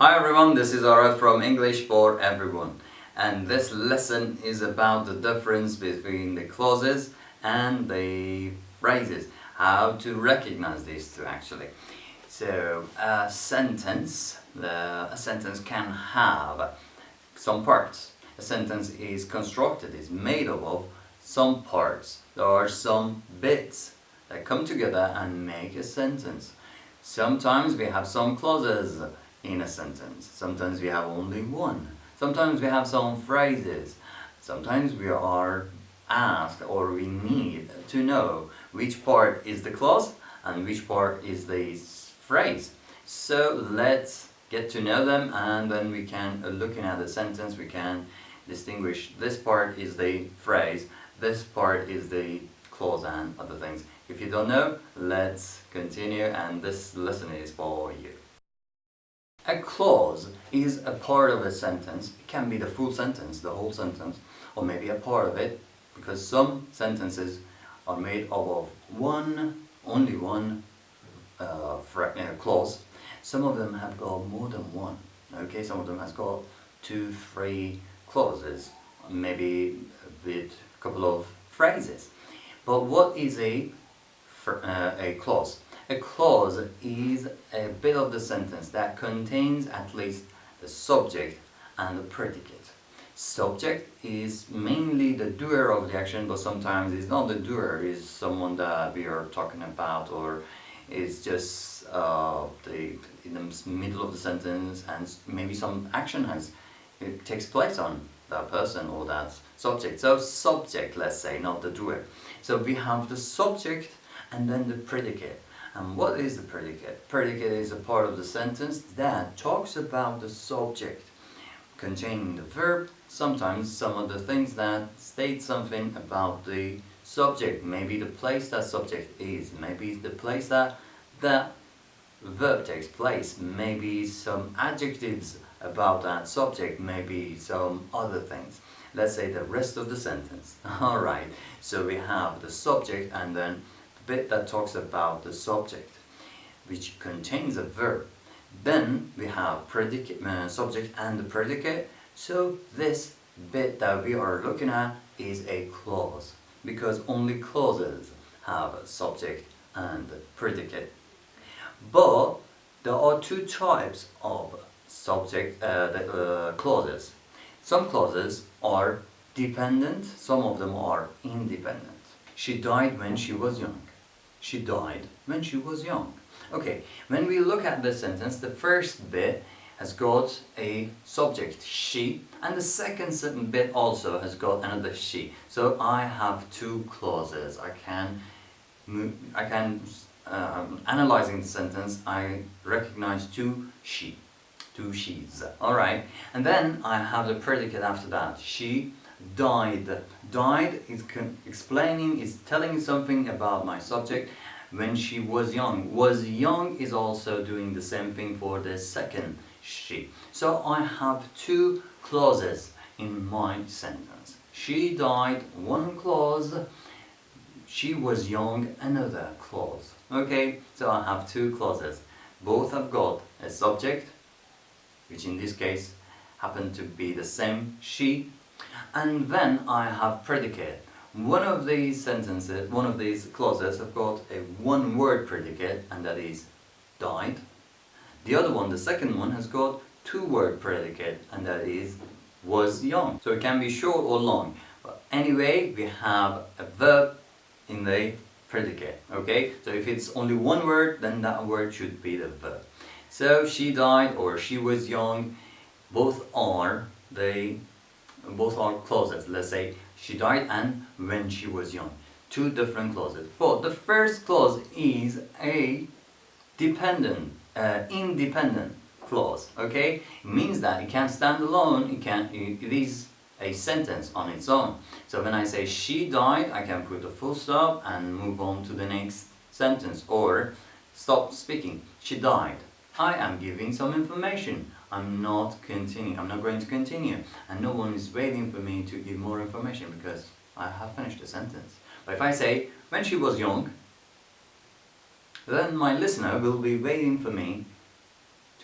Hi everyone, this is Arad from English for Everyone, and this lesson is about the difference between the clauses and the phrases, how to recognize these two actually. So a sentence can have some parts. A sentence is constructed, is made up of some parts. There are some bits that come together and make a sentence. Sometimes we have some clauses in a sentence. Sometimes we have only one. Sometimes we have some phrases. Sometimes we are asked or we need to know which part is the clause and which part is the phrase. So let's get to know them, and then we can, looking at the sentence, we can distinguish this part is the phrase, this part is the clause and other things. If you don't know, let's continue, and this lesson is for you. A clause is a part of a sentence. It can be the full sentence, the whole sentence, or maybe a part of it, because some sentences are made up of only one clause. Some of them have got more than one. Okay, some of them has got 2, 3 clauses, maybe with a couple of phrases. But what is a clause? A clause is a bit of the sentence that contains at least the subject and the predicate. Subject is mainly the doer of the action, but sometimes it's not the doer, it's someone that we are talking about, or it's just in the middle of the sentence, and maybe some action takes place on that person or that subject. So subject, let's say, not the doer. So we have the subject and then the predicate. And what is the predicate? Predicate is a part of the sentence that talks about the subject, containing the verb, sometimes some of the things that state something about the subject, maybe the place that subject is, maybe the place that the verb takes place, maybe some adjectives about that subject, maybe some other things. Let's say the rest of the sentence. Alright, so we have the subject and then bit that talks about the subject, which contains a verb. Then we have predicate, subject and the predicate. So this bit that we are looking at is a clause, because only clauses have a subject and predicate. But there are 2 types of clauses. Some clauses are dependent, some of them are independent. She died when she was young. She died when she was young. Okay, when we look at this sentence, the first bit has got a subject, she, and the second bit also has got another she. So I have 2 clauses. Analyzing the sentence, I recognize 2 she's. Alright, and then I have the predicate after that. She died. Died is explaining, is telling something about my subject. When she was young. Was young is also doing the same thing for the second she. So I have 2 clauses in my sentence. She died, 1 clause. She was young, another clause. Okay, so I have 2 clauses. Both have got a subject, which in this case happened to be the same she, and then I have predicate. One of these sentences, one of these clauses have got a 1-word predicate, and that is died. The other one, the second one, has got 2-word predicate, and that is was young. So it can be short or long. But anyway, we have a verb in the predicate. Okay? So if it's only 1 word, then that word should be the verb. So she died or she was young, both are clauses. Let's say she died and when she was young. 2 different clauses. But the first clause is a independent clause. Okay? It means that it can stand alone. It is a sentence on its own. So when I say she died, I can put a full stop and move on to the next sentence, or stop speaking. She died. I am giving some information. I'm not going to continue, and no one is waiting for me to give more information because I have finished the sentence. But if I say when she was young, then my listener will be waiting for me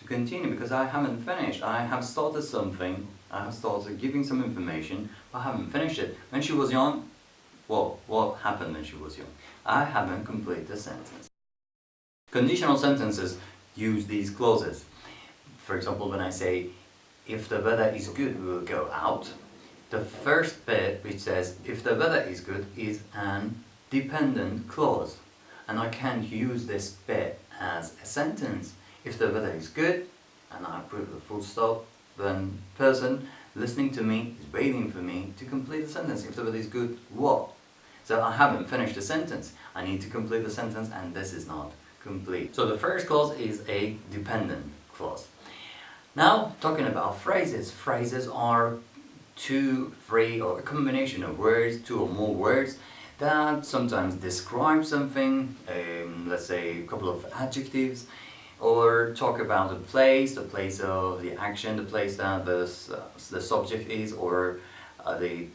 to continue because I haven't finished. I have started something, I have started giving some information, but I haven't finished it. When she was young, well, what happened when she was young? I haven't completed the sentence. Conditional sentences use these clauses. For example, when I say, if the weather is good, we will go out. The first bit, which says, if the weather is good, is an dependent clause. And I can't use this bit as a sentence. If the weather is good, and I put a full stop, then person listening to me is waiting for me to complete the sentence. If the weather is good, what? So I haven't finished the sentence. I need to complete the sentence, and this is not complete. So the first clause is a dependent clause. Now, talking about phrases. Phrases are two, three, or a combination of words, two or more words, that sometimes describe something, let's say a couple of adjectives, or talk about the place of the action, the place that the subject is, or the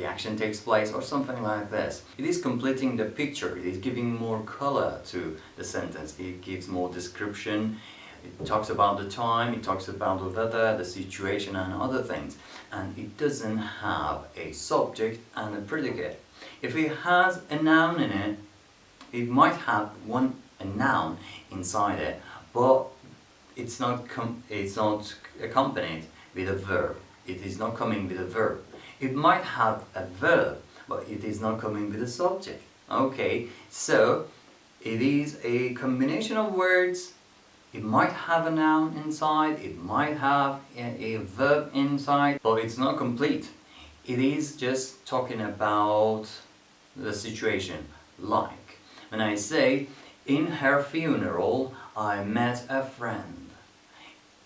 action takes place, or something like this. It is completing the picture, it is giving more color to the sentence, it gives more description, it talks about the time, it talks about the weather, the situation and other things. And it doesn't have a subject and a predicate. If it has a noun in it, it might have a noun inside it, but it's not accompanied with a verb. It is not coming with a verb. It might have a verb, but it is not coming with a subject. Okay, so it is a combination of words. It might have a noun inside, it might have a verb inside, but it's not complete. It is just talking about the situation. Like, when I say, in her funeral, I met a friend.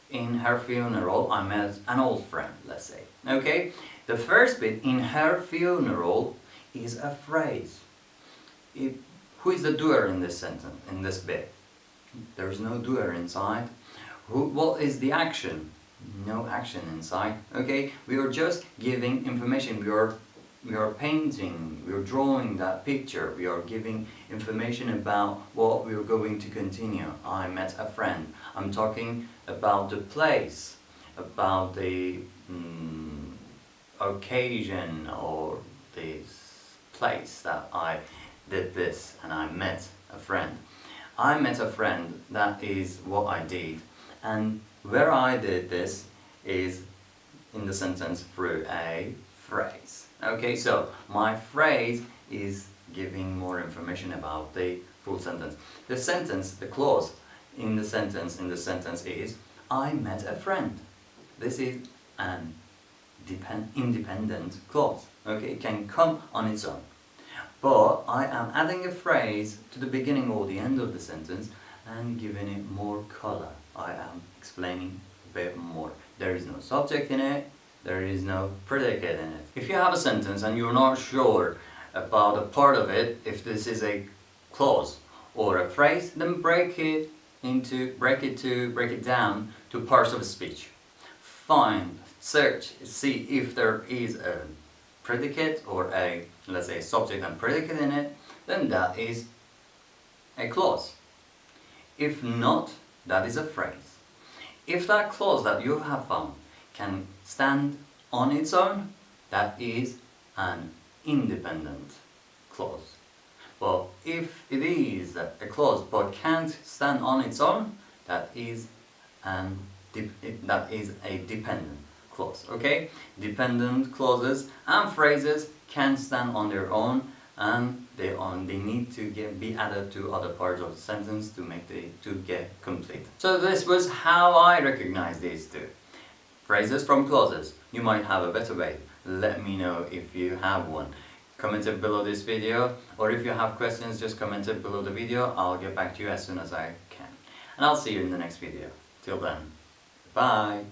In her funeral, I met an old friend, let's say. Okay? The first bit, in her funeral, is a phrase. Who is the doer in this sentence, in this bit? There's no doer inside. What is the action? No action inside. Okay, we are just giving information. We are painting, we are drawing that picture. We are giving information about what we are going to continue. I met a friend. I'm talking about the place, about the occasion or this place that I did this and I met a friend. I met a friend, that is what I did, and where I did this is in the sentence through a phrase. Okay, so my phrase is giving more information about the full sentence. The sentence, the clause in the sentence is, I met a friend. This is an independent clause. Okay, it can come on its own. But I am adding a phrase to the beginning or the end of the sentence and giving it more color. I am explaining a bit more. There is no subject in it, there is no predicate in it. If you have a sentence and you're not sure about a part of it, if this is a clause or a phrase, then break it down to parts of a speech. Find, search, see if there is a predicate or let's say, subject and predicate in it, then that is a clause. If not, that is a phrase. If that clause that you have found can stand on its own, that is an independent clause. But if it is a clause but can't stand on its own, that is a dependent clause. Okay? Dependent clauses and phrases can stand on their own, and they need to be added to other parts of the sentence to get complete. So this was how I recognize these two. Phrases from clauses. You might have a better way. Let me know if you have one. Comment it below this video, or if you have questions, just comment it below the video. I'll get back to you as soon as I can. And I'll see you in the next video. Till then, bye!